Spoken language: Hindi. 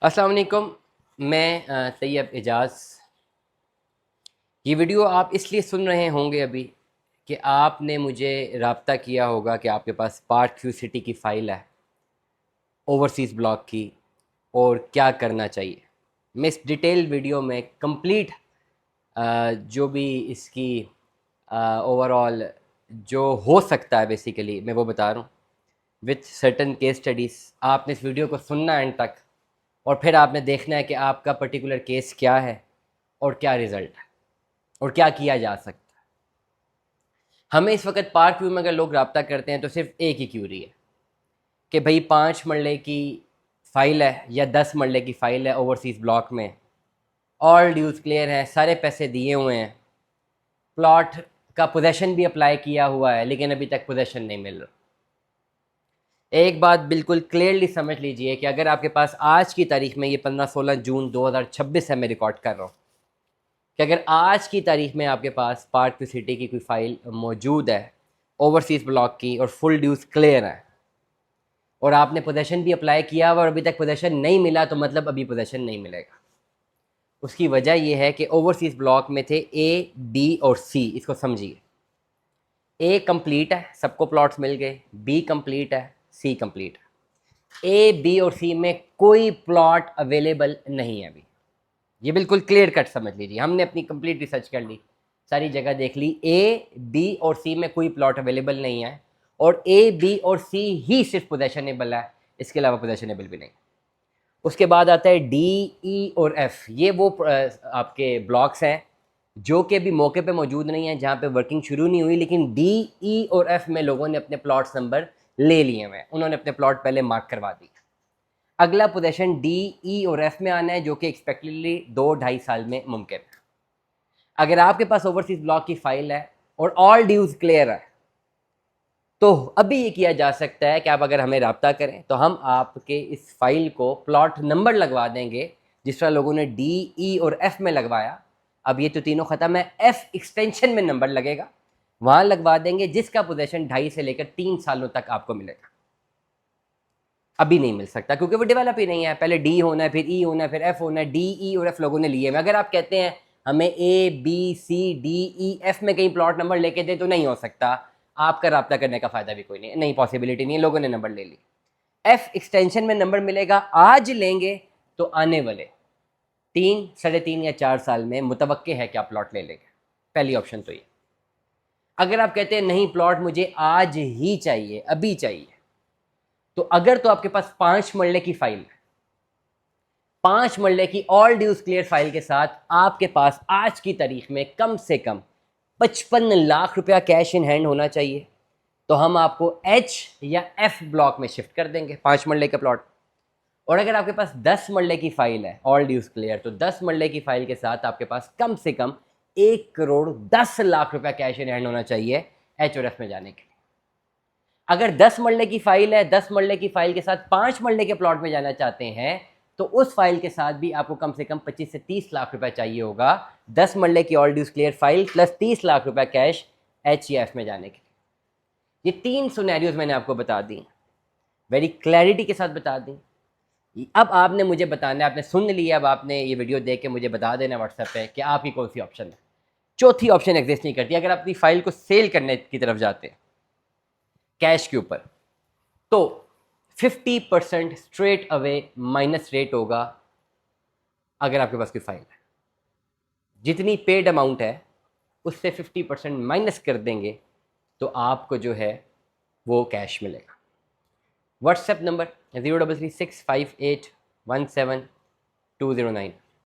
अस्सलाम वालेकुम। मैं तैयब एजाज़। ये वीडियो आप इसलिए सुन रहे होंगे अभी कि आपने मुझे रब्ता किया होगा कि आपके पास पार्ट क्यू सिटी की फ़ाइल है ओवरसीज़ ब्लॉक की और क्या करना चाहिए। मैं इस डिटेल वीडियो में कंप्लीट जो भी इसकी ओवरऑल जो हो सकता है बेसिकली मैं वो बता रहा हूँ विथ सर्टन केस स्टडीज़। आपने इस वीडियो को सुनना एंड तक और फिर आपने देखना है कि आपका पर्टिकुलर केस क्या है और क्या रिज़ल्ट है और क्या किया जा सकता है। हमें इस वक्त पार्क व्यू में अगर लोग रब्ता करते हैं तो सिर्फ एक ही क्यूरी है कि भाई 5 मरले की फ़ाइल है या 10 मरले की फ़ाइल है ओवरसीज़ ब्लॉक में, ऑल ड्यूज़ क्लियर हैं, सारे पैसे दिए हुए हैं, प्लॉट का पोजेसन भी अप्लाई किया हुआ है लेकिन अभी तक पोजेसन नहीं मिल रहा। एक बात बिल्कुल क्लियरली समझ लीजिए कि अगर आपके पास आज की तारीख में, ये 15-16 जून 2026 है, मैं रिकॉर्ड कर रहा हूँ, कि अगर आज की तारीख में आपके पास पार्क सिटी की कोई फ़ाइल मौजूद है ओवरसीज़ ब्लॉक की और फुल ड्यूज़ क्लियर है और आपने पोजेसन भी अप्लाई किया हुआ और अभी तक पोजेसन नहीं मिला, तो मतलब अभी पोजेसन नहीं मिलेगा। उसकी वजह यह है कि ओवरसीज़ ब्लॉक में थे ए, बी और सी। इसको समझिए, ए कंप्लीट है, सबको प्लॉट्स मिल गए, बी कंप्लीट है, सी कंप्लीट है। ए, बी और सी में कोई प्लॉट अवेलेबल नहीं है अभी। ये बिल्कुल क्लियर कट समझ लीजिए, हमने अपनी कंप्लीट रिसर्च कर ली, सारी जगह देख ली, ए, बी और सी में कोई प्लॉट अवेलेबल नहीं है और ए, बी और सी ही सिर्फ पोजेशनेबल है, इसके अलावा पोजेशनेबल भी नहीं। उसके बाद आता है डी, ई और एफ। ये वो आपके ब्लॉक्स हैं जो कि अभी मौके पे मौजूद नहीं है, जहाँ पे वर्किंग शुरू नहीं हुई, लेकिन डी, ई और एफ में लोगों ने अपने प्लॉट्स नंबर ले लिए हुए हैं, उन्होंने अपने प्लॉट पहले मार्क करवा दी। अगला पोजीशन डी, ई और एफ में आना है जो कि एक्सपेक्टेडली 2-2.5 साल में मुमकिन है। अगर आपके पास ओवरसीज ब्लॉक की फाइल है और ऑल ड्यूज क्लियर है तो अभी ये किया जा सकता है कि आप अगर हमें रब्ता करें तो हम आपके इस फाइल को प्लॉट नंबर लगवा देंगे जिस तरह लोगों ने डी, ई और एफ में लगवाया। अब ये तो तीनों ख़त्म है, एफ एक्सटेंशन में नंबर लगेगा, वहाँ लगवा देंगे, जिसका पोजीशन 2.5 से लेकर 3 सालों तक आपको मिलेगा। अभी नहीं मिल सकता क्योंकि वो डेवलप ही नहीं है। पहले डी होना है, फिर ई होना है, फिर एफ होना है। डी, ई और एफ लोगों ने लिए हैं। अगर आप कहते हैं हमें ए, बी, सी, डी, ई, एफ में कहीं प्लॉट नंबर लेके दे तो नहीं हो सकता, आपका रब्ता करने का फ़ायदा भी कोई नहीं, नहीं पॉसिबिलिटी नहीं है, लोगों ने नंबर ले ली। एफ एक्सटेंशन में नंबर मिलेगा, आज लेंगे तो आने वाले 3, 3.5 या 4 साल में मुतवक्के है कि आप प्लॉट ले लेंगे। पहली ऑप्शन तो ये। अगर आप कहते हैं नहीं प्लॉट मुझे आज ही चाहिए, अभी चाहिए, तो अगर तो आपके पास 5 मरले की फाइल है, 5 मरले की ऑल ड्यूज क्लियर फाइल के साथ आपके पास आज की तारीख में कम से कम 55 लाख रुपया कैश इन हैंड होना चाहिए, तो हम आपको एच या एफ ब्लॉक में शिफ्ट कर देंगे 5 मरले के प्लॉट। और अगर आपके पास 10 मरले की फाइल है ऑल ड्यूज क्लियर, तो 10 मरले की फाइल के साथ आपके पास कम से कम 1 करोड़ 10 लाख रुपया कैश इन हैंड होना चाहिए एच और एफ में जाने के लिए। अगर 10 मरले की फाइल है, 10 मरले की फाइल के साथ 5 मरले के प्लॉट में जाना चाहते हैं, तो उस फाइल के साथ भी आपको कम से कम 25 से 30 लाख रुपया चाहिए होगा। 10 मरले की all dues clear file plus 30 lakh रुपया कैश एच या एफ में जाने के लिए। ये 3 सिनेरियोज मैंने आपको बता दी, वेरी क्लैरिटी के साथ बता दी। अब आपने मुझे बताना है, आपने सुन लिया, अब आपने ये वीडियो देख के मुझे बता देना व्हाट्सएप पे कि आपकी कौन सी ऑप्शन है। चौथी ऑप्शन एग्जिस्ट नहीं करती। अगर आप अपनी फाइल को सेल करने की तरफ जाते हैं कैश के ऊपर, तो 50% स्ट्रेट अवे माइनस रेट होगा। अगर आपके पास कोई फाइल है, जितनी पेड अमाउंट है उससे 50% माइनस कर देंगे तो आपको जो है वो कैश मिलेगा। WhatsApp number 03365817 209।